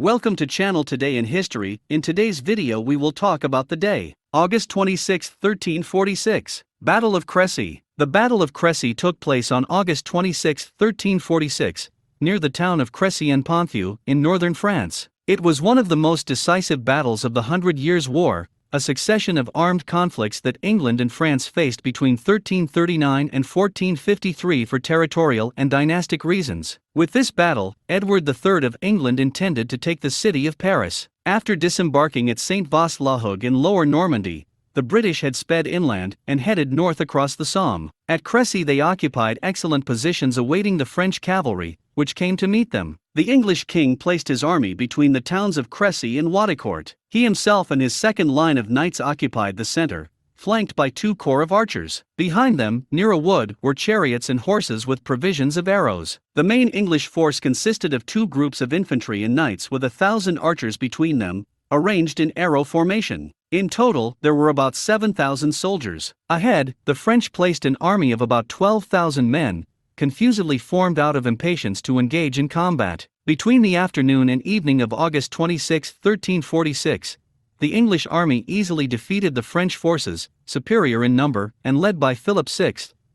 Welcome to channel Today in History. In today's video we will talk about the day, August 26, 1346, Battle of Crécy. The Battle of Crécy took place on August 26, 1346, near the town of Crécy-en-Ponthieu, in northern France. It was one of the most decisive battles of the Hundred Years' War, a succession of armed conflicts that England and France faced between 1339 and 1453 for territorial and dynastic reasons. With this battle, Edward III of England intended to take the city of Paris. After disembarking at Saint-Vaast-la-Hougue in Lower Normandy, the British had sped inland and headed north across the Somme. At Crécy they occupied excellent positions awaiting the French cavalry, which came to meet them. The English king placed his army between the towns of Crécy and Waudecourt. He himself and his second line of knights occupied the center, flanked by two corps of archers. Behind them, near a wood, were chariots and horses with provisions of arrows. The main English force consisted of two groups of infantry and knights with 1,000 archers between them, arranged in arrow formation. In total, there were about 7,000 soldiers. Ahead, the French placed an army of about 12,000 men, confusedly formed out of impatience to engage in combat. Between the afternoon and evening of August 26, 1346, the English army easily defeated the French forces, superior in number and led by Philip VI,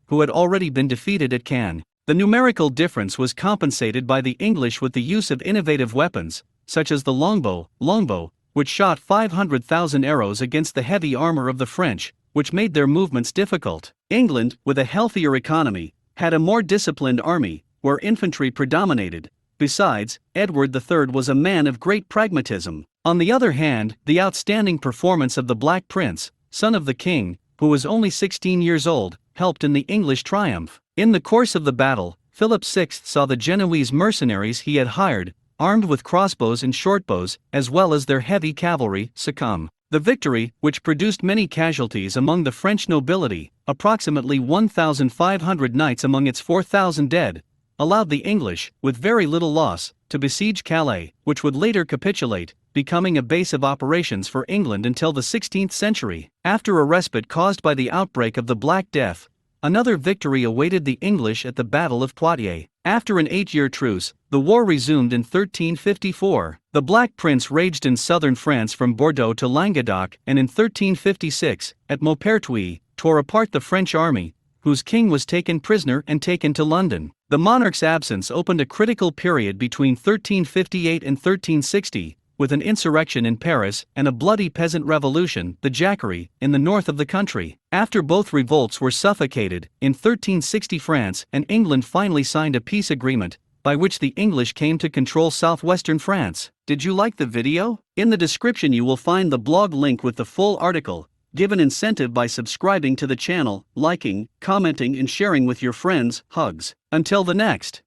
who had already been defeated at Caen. The numerical difference was compensated by the English with the use of innovative weapons, such as the longbow, which shot 500,000 arrows against the heavy armor of the French, which made their movements difficult. England, with a healthier economy, had a more disciplined army, where infantry predominated. Besides, Edward III was a man of great pragmatism. On the other hand, the outstanding performance of the Black Prince, son of the king, who was only 16 years old, helped in the English triumph. In the course of the battle, Philip VI saw the Genoese mercenaries he had hired, armed with crossbows and shortbows, as well as their heavy cavalry, succumb. The victory, which produced many casualties among the French nobility, approximately 1,500 knights among its 4,000 dead, allowed the English, with very little loss, to besiege Calais, which would later capitulate, becoming a base of operations for England until the 16th century. After a respite caused by the outbreak of the Black Death, another victory awaited the English at the Battle of Poitiers. After an 8-year truce, the war resumed in 1354. The Black Prince raged in southern France from Bordeaux to Languedoc, and in 1356, at Maupertuis, tore apart the French army, whose king was taken prisoner and taken to London. The monarch's absence opened a critical period between 1358 and 1360, with an insurrection in Paris and a bloody peasant revolution, the Jacquerie, in the north of the country. After both revolts were suffocated, in 1360 France and England finally signed a peace agreement, by which the English came to control southwestern France. Did you like the video? In the description you will find the blog link with the full article. Give an incentive by subscribing to the channel, liking, commenting and sharing with your friends. Hugs. Until the next.